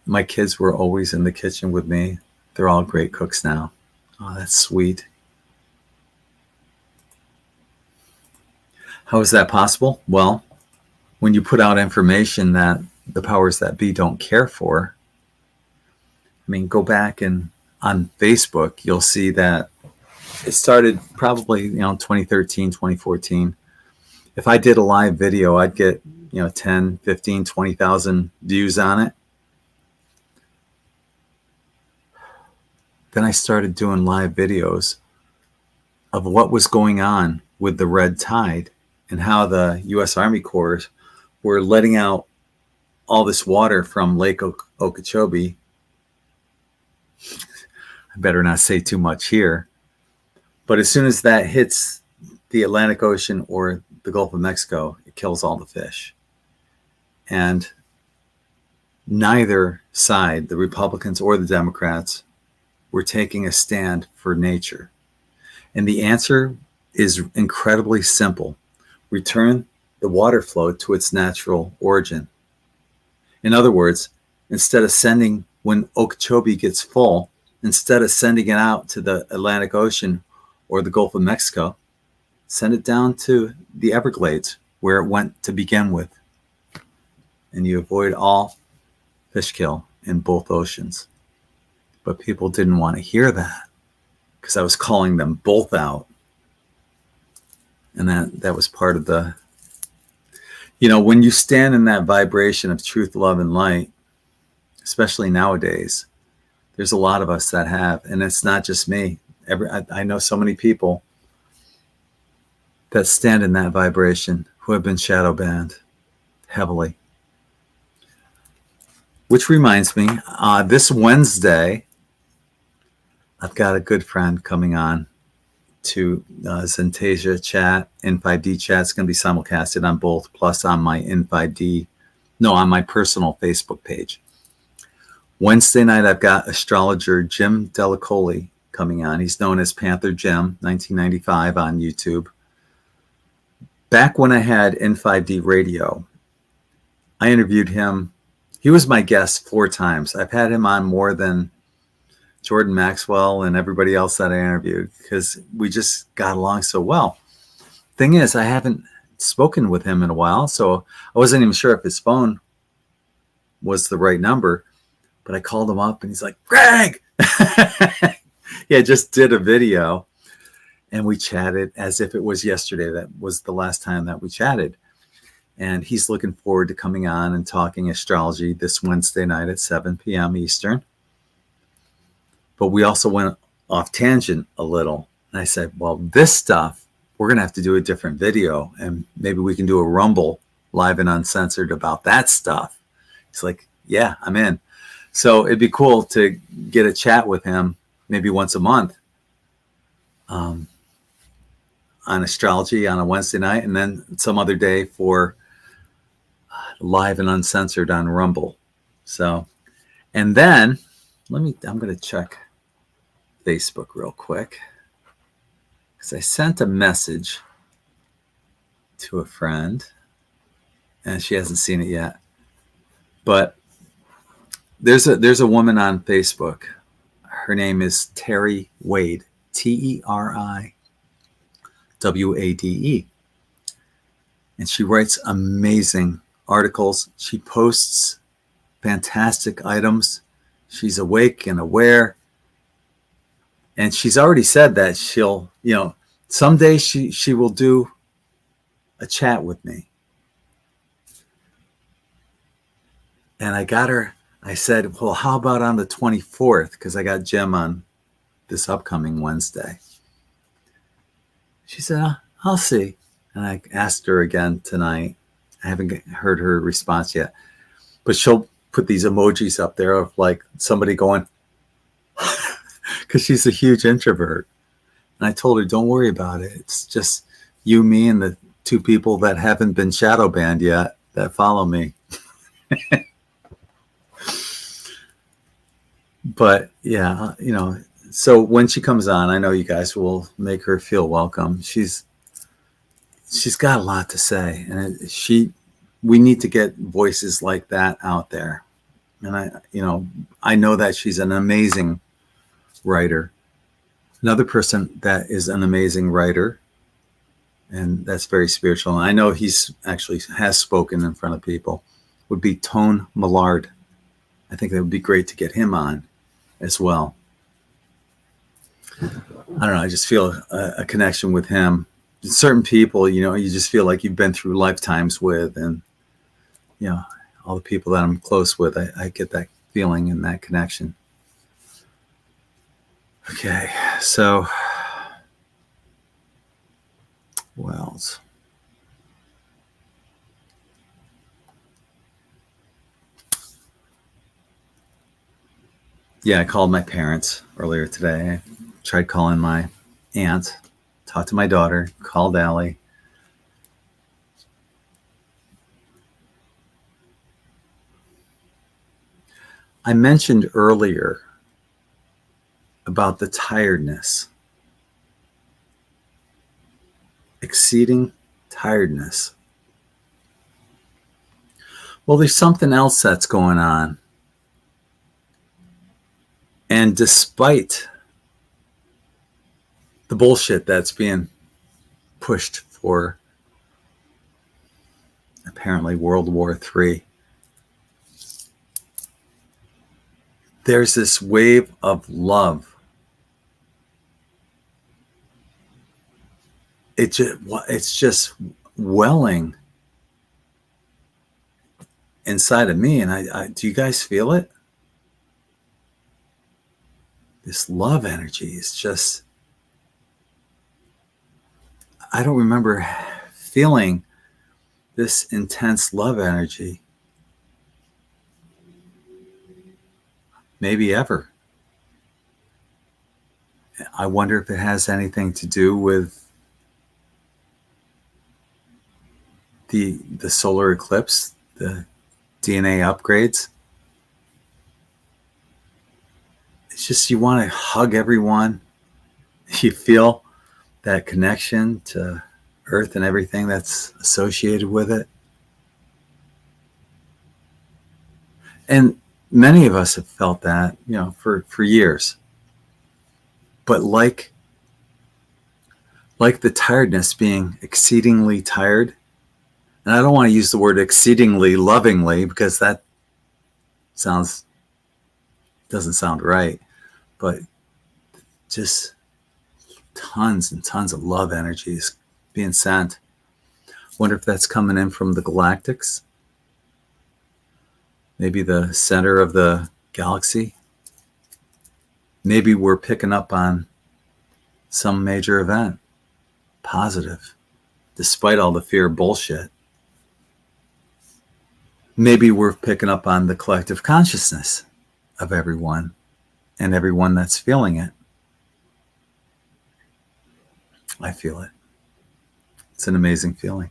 My kids were always in the kitchen with me. They're all great cooks now. Oh, that's sweet. How is that possible? Well, when you put out information that the powers that be don't care for, I mean, go back and on Facebook, you'll see that it started probably, 2013, 2014. If I did a live video, I'd get, 10, 15, 20,000 views on it. Then I started doing live videos of what was going on with the red tide and how the U.S. Army Corps were letting out all this water from Lake Okeechobee. I better not say too much here. But as soon as that hits the Atlantic Ocean or the Gulf of Mexico, it kills all the fish. And neither side, the Republicans or the Democrats, were taking a stand for nature. And the answer is incredibly simple. Return the water flow to its natural origin. In other words, instead of sending, when Okeechobee gets full, instead of sending it out to the Atlantic Ocean or the Gulf of Mexico, send it down to the Everglades where it went to begin with. And you avoid all fish kill in both oceans. But people didn't want to hear that because I was calling them both out. And that was part of the, when you stand in that vibration of truth, love, and light, especially nowadays, there's a lot of us that have, and it's not just me. I know so many people that stand in that vibration who have been shadow banned heavily. Which reminds me, this Wednesday, I've got a good friend coming on to Zentasia chat, In5D chat. It's going to be simulcasted on both, plus on my on my personal Facebook page. Wednesday night, I've got astrologer Jim Delacoli coming on. He's known as Panther Jim, 1995 on YouTube. Back when I had In5D radio, I interviewed him. He was my guest 4 times. I've had him on more than Jordan Maxwell and everybody else that I interviewed because we just got along so well. Thing is, I haven't spoken with him in a while, so I wasn't even sure if his phone was the right number, but I called him up and he's like, Gregg! Yeah, I just did a video and we chatted as if it was yesterday. That was the last time that we chatted. And he's looking forward to coming on and talking astrology this Wednesday night at 7 p.m. Eastern. But we also went off tangent a little. And I said, well, this stuff, we're going to have to do a different video. And maybe we can do a Rumble live and uncensored about that stuff. He's like, yeah, I'm in. So it'd be cool to get a chat with him maybe once a month on astrology on a Wednesday night, and then some other day for live and uncensored on Rumble. So, and then I'm going to check Facebook real quick because I sent a message to a friend and she hasn't seen it yet. But there's a woman on Facebook. Her name is Teri Wade, TeriWade. And she writes amazing articles. She posts fantastic items. She's awake and aware. And she's already said that she'll, someday she will do a chat with me. And I said, well, how about on the 24th? Because I got Jim on this upcoming Wednesday. She said, I'll see. And I asked her again tonight. I haven't heard her response yet. But she'll put these emojis up there of like somebody going, because she's a huge introvert. And I told her, don't worry about it. It's just you, me, and the 2 people that haven't been shadow banned yet that follow me. But yeah, so when she comes on, I know you guys will make her feel welcome. She's got a lot to say, and we need to get voices like that out there. And I know that she's an amazing writer. Another person that is an amazing writer, and that's very spiritual, and I know he's actually has spoken in front of people, would be Tone Mellard. I think that would be great to get him on as well. I don't know. I just feel a connection with him. Certain people, you just feel like you've been through lifetimes with, and, all the people that I'm close with, I get that feeling and that connection. Okay. So, what else? Yeah, I called my parents earlier today. I tried calling my aunt, talked to my daughter, called Allie. I mentioned earlier about the tiredness, exceeding tiredness. Well, there's something else that's going on. And despite the bullshit that's being pushed for apparently World War III, there's this wave of love. It's just welling inside of me. And I do you guys feel it? This love energy is just, I don't remember feeling this intense love energy maybe ever. I wonder if it has anything to do with the solar eclipse, the DNA upgrades. It's just you want to hug everyone. You feel that connection to Earth and everything that's associated with it. And many of us have felt that, for years. But like the tiredness, being exceedingly tired, and I don't want to use the word exceedingly lovingly because that doesn't sound right, but just tons and tons of love energies being sent. Wonder if that's coming in from the galactics, maybe the center of the galaxy. Maybe we're picking up on some major event, positive, despite all the fear bullshit. Maybe we're picking up on the collective consciousness of everyone and everyone that's feeling it. I feel it. It's an amazing feeling.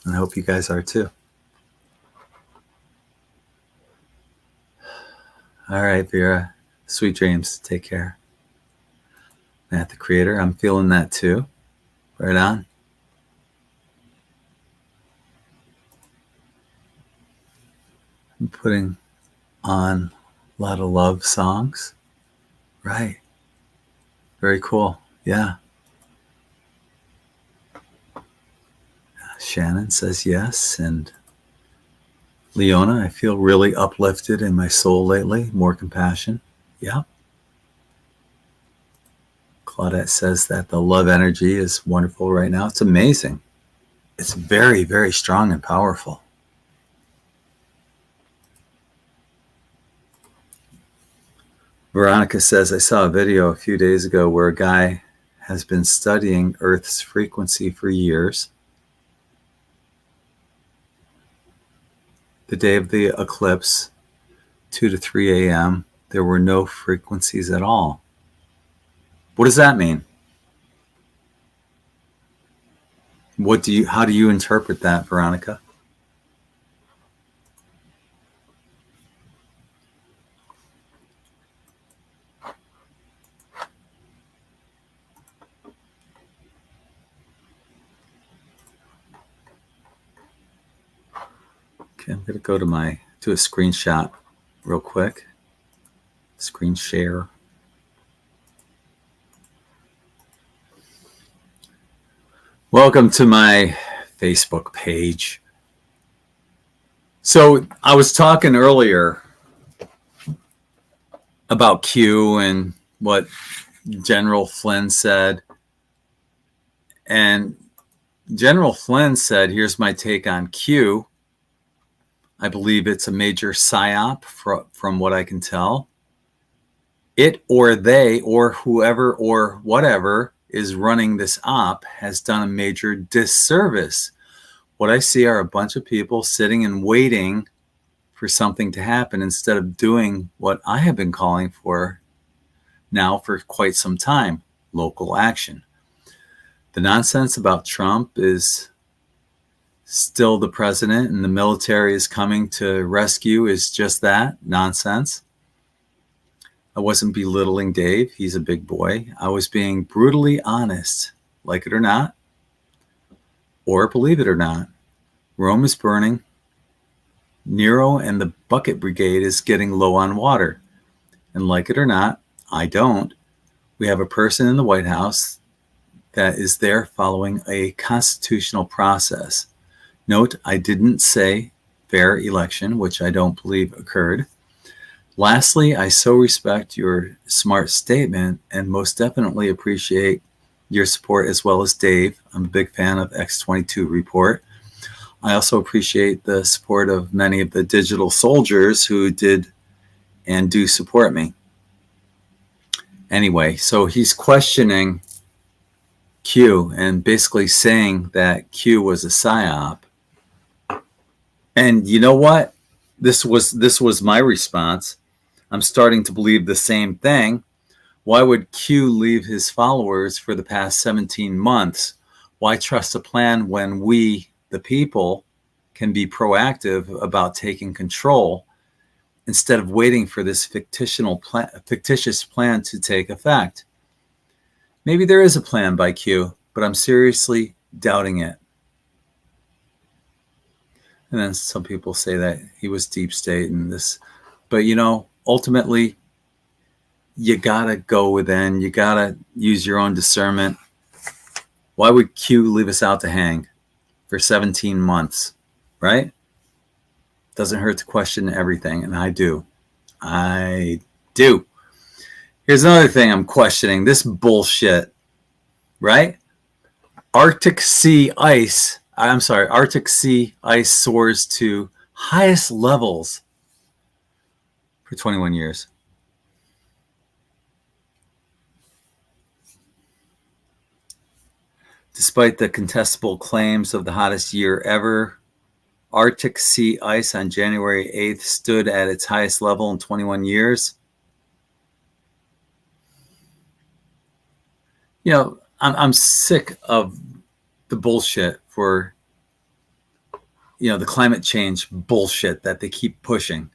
And I hope you guys are too. All right, Vera. Sweet dreams. Take care. Matt the Creator. I'm feeling that too. Right on. I'm putting on a lot of love songs. Right. Very cool. Yeah. Shannon says yes. And Leona, I feel really uplifted in my soul lately. More compassion. Yeah. Claudette says that the love energy is wonderful right now. It's amazing. It's very, very strong and powerful. Veronica says, I saw a video a few days ago where a guy has been studying Earth's frequency for years. The day of the eclipse, 2 to 3 a.m., there were no frequencies at all. What does that mean? How do you interpret that, Veronica? Okay, I'm going to go to a screenshot real quick. Screen share. Welcome to my Facebook page. So I was talking earlier about Q and what General Flynn said. And General Flynn said, here's my take on Q. I believe it's a major psyop from what I can tell. It or they or whoever or whatever is running this op has done a major disservice. What I see are a bunch of people sitting and waiting for something to happen instead of doing what I have been calling for now for quite some time, local action. The nonsense about Trump is still the president and the military is coming to rescue is just that, nonsense. I wasn't belittling Dave. He's a big boy. I was being brutally honest, like it or not, or believe it or not. Rome is burning. Nero and the bucket brigade is getting low on water. And like it or not, I don't. We have a person in the White House that is there following a constitutional process. Note, I didn't say fair election, which I don't believe occurred. Lastly, I so respect your smart statement and most definitely appreciate your support as well as Dave. I'm a big fan of X22 Report. I also appreciate the support of many of the digital soldiers who did and do support me. Anyway, so he's questioning Q and basically saying that Q was a psyop. And you know what? This was my response. I'm starting to believe the same thing. Why would Q leave his followers for the past 17 months? Why trust a plan when we, the people, can be proactive about taking control instead of waiting for this fictitious plan to take effect? Maybe there is a plan by Q, but I'm seriously doubting it. And then some people say that he was deep state and this, but you know, ultimately you gotta go within, you gotta use your own discernment. Why would Q leave us out to hang for 17 months, right? Doesn't hurt to question everything, and I do. Here's another thing I'm questioning, this bullshit, right? Arctic sea ice soars to highest levels for 21 years. Despite the contestable claims of the hottest year ever, Arctic sea ice on January 8th stood at its highest level in 21 years. You know, I'm sick of the bullshit for, you know, the climate change bullshit that they keep pushing.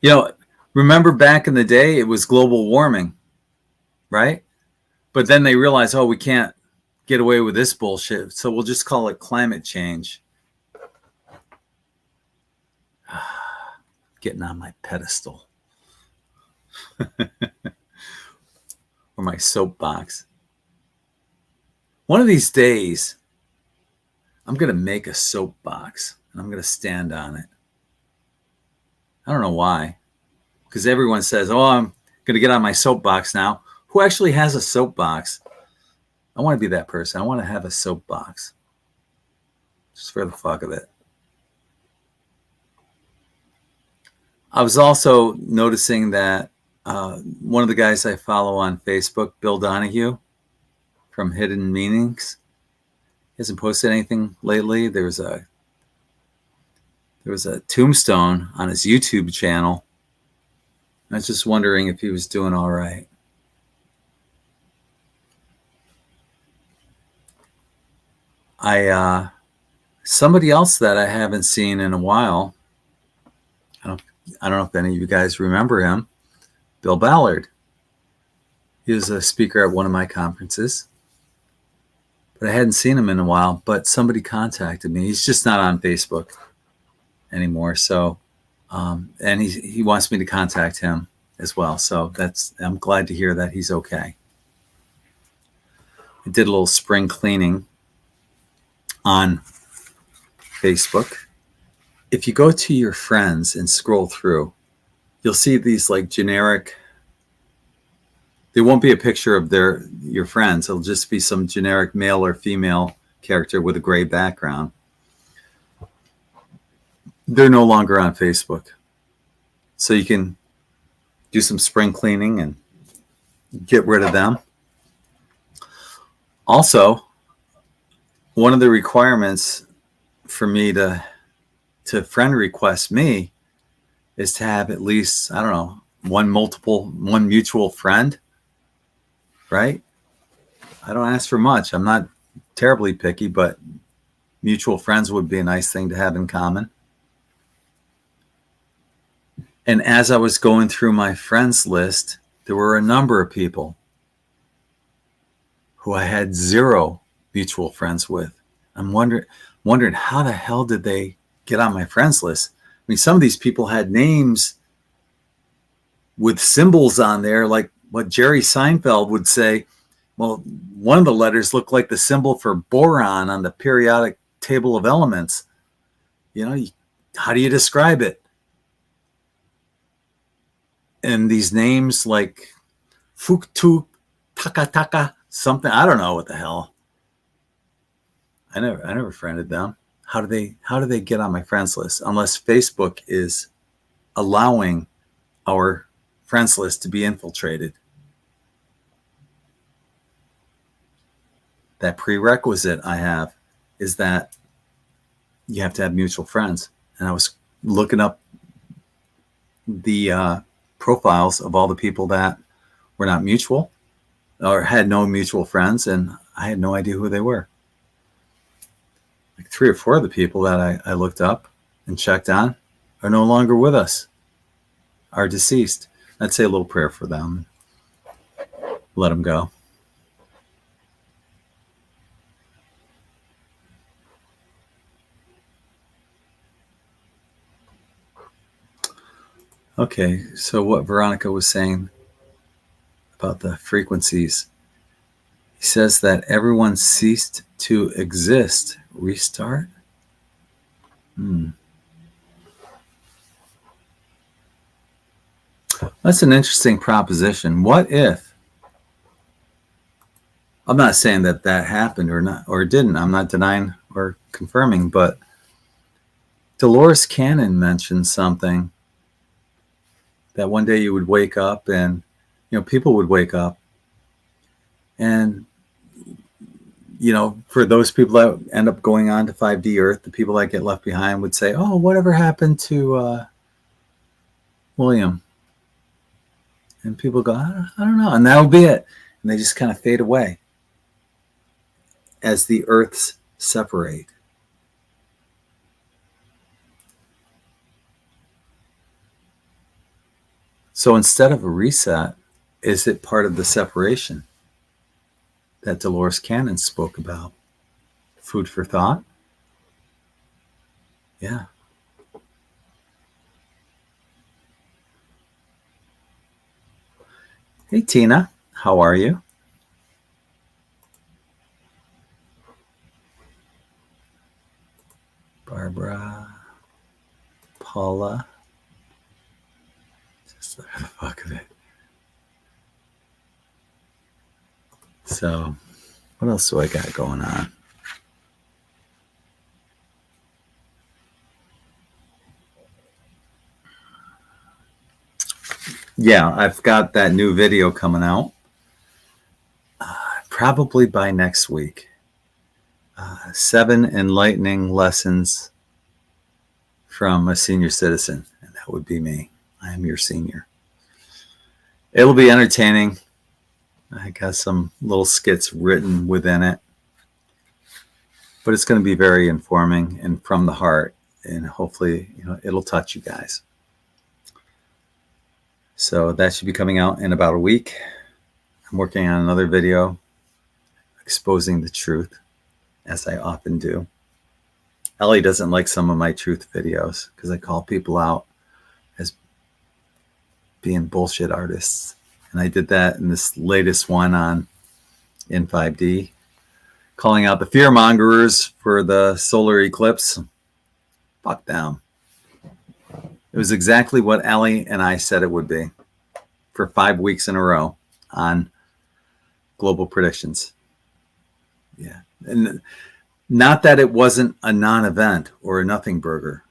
You know, remember back in the day, it was global warming, right? But then they realized, oh, we can't get away with this bullshit, so we'll just call it climate change. Getting on my pedestal. Or my soapbox. One of these days, I'm going to make a soapbox and I'm going to stand on it. I don't know why. Because everyone says, oh, I'm going to get on my soapbox now. Who actually has a soapbox? I want to be that person. I want to have a soapbox. Just for the fuck of it. I was also noticing that one of the guys I follow on Facebook, Bill Donahue from Hidden Meanings, he hasn't posted anything lately. There was a tombstone on his YouTube channel. I was just wondering if he was doing all right. Somebody else that I haven't seen in a while, I don't know if any of you guys remember him, Bill Ballard. He was a speaker at one of my conferences, but I hadn't seen him in a while, but somebody contacted me. He's just not on Facebook anymore. So, and he wants me to contact him as well. So I'm glad to hear that he's okay. I did a little spring cleaning on Facebook. If you go to your friends and scroll through, you'll see these like generic, there won't be a picture of your friends. It'll just be some generic male or female character with a gray background. They're no longer on Facebook. So you can do some spring cleaning and get rid of them. Also, one of the requirements for me to friend request me is to have at least, I don't know, one mutual friend, right? I don't ask for much. I'm not terribly picky, but mutual friends would be a nice thing to have in common. And as I was going through my friends list, there were a number of people who I had zero mutual friends with. I'm wondering how the hell did they get on my friends list? I mean, some of these people had names with symbols on there, like what Jerry Seinfeld would say. Well, one of the letters looked like the symbol for boron on the periodic table of elements. You know, how do you describe it? And these names like Fuktu Taka something, I don't know what the hell. I never friended them. How do they get on my friends list? Unless Facebook is allowing our friends list to be infiltrated. That prerequisite I have is that you have to have mutual friends. And I was looking up the profiles of all the people that were not mutual or had no mutual friends, and I had no idea who they were. Like 3 or 4 of the people that I looked up and checked on are no longer with us, are deceased. I'd say a little prayer for them. Let them go. Okay, so what Veronica was saying about the frequencies, he says that everyone ceased to exist. Restart? That's an interesting proposition. What if, I'm not saying that that happened or not, or didn't. I'm not denying or confirming, but Dolores Cannon mentioned something that one day you would wake up and, people would wake up and, for those people that end up going on to 5D Earth, the people that get left behind would say, oh, whatever happened to William? And people go, I don't know. And that'll be it. And they just kind of fade away as the Earths separate. So instead of a reset, is it part of the separation that Dolores Cannon spoke about? Food for thought? Yeah. Hey, Tina. How are you? Barbara. Paula. Just the fuck of it. So, what else do I got going on? Yeah, I've got that new video coming out probably by next week. 7 enlightening lessons from a senior citizen, and that would be me. I am your senior. It'll be entertaining. I got some little skits written within it, but it's going to be very informing and from the heart, and hopefully, it'll touch you guys. So that should be coming out in about a week. I'm working on another video exposing the truth, as I often do. Ellie doesn't like some of my truth videos because I call people out as being bullshit artists. And I did that in this latest one on In5D, calling out the fear mongerers for the solar eclipse. Fuck them. It was exactly what Ellie and I said it would be for 5 weeks in a row on global predictions. Yeah. And not that it wasn't a non-event or a nothing burger,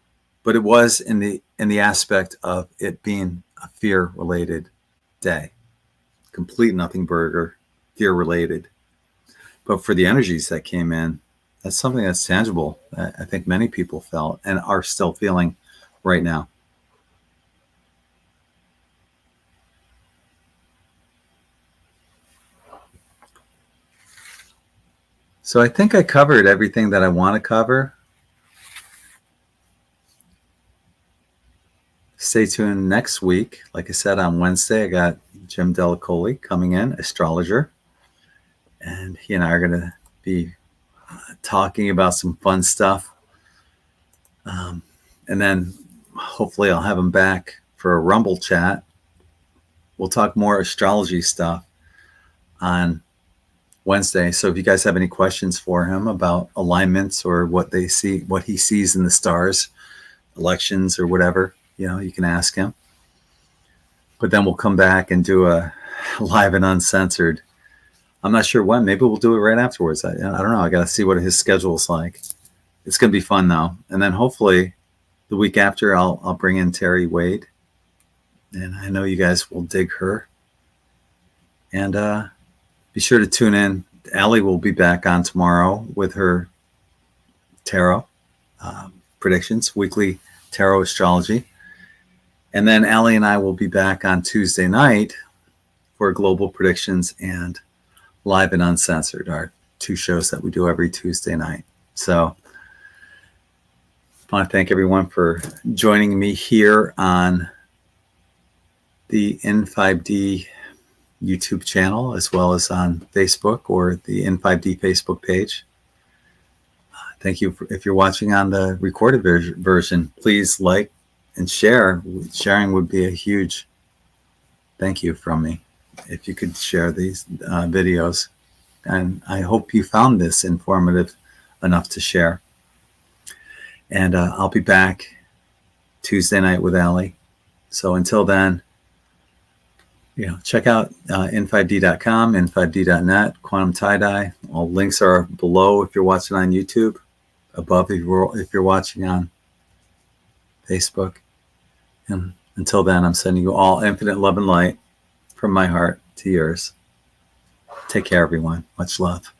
but it was in the aspect of it being a fear-related day. Complete nothing burger, fear-related. But for the energies that came in, that's something that's tangible that I think many people felt and are still feeling right now. So I think I covered everything that I want to cover. Stay tuned next week. Like I said, on Wednesday, I got Jim Delacoli coming in, Astrologer. And he and I are going to be talking about some fun stuff. And then hopefully I'll have him back for a Rumble chat. We'll talk more astrology stuff on Wednesday. So if you guys have any questions for him about alignments or what they see, what he sees in the stars, elections or whatever, you can ask him. But then we'll come back and do a live and uncensored. I'm not sure when. Maybe we'll do it right afterwards. I don't know. I got to see what his schedule's like. It's going to be fun though. And then hopefully the week after I'll bring in Teri Wade. And I know you guys will dig her. And be sure to tune in. Allie will be back on tomorrow with her tarot predictions, weekly tarot astrology. And then Allie and I will be back on Tuesday night for global predictions and live and uncensored, our 2 shows that we do every Tuesday night. So I want to thank everyone for joining me here on the In5D YouTube channel, as well as on Facebook or the In5D Facebook page. Thank you. If you're watching on the recorded version, please like and sharing would be a huge thank you from me if you could share these videos. And I hope you found this informative enough to share. And I'll be back Tuesday night with Allie. So until then, check out in5d.com, in5d.net, Quantum Tie Dye. All links are below if you're watching on YouTube, above if you're watching on Facebook. And until then, I'm sending you all infinite love and light from my heart to yours. Take care, everyone. Much love.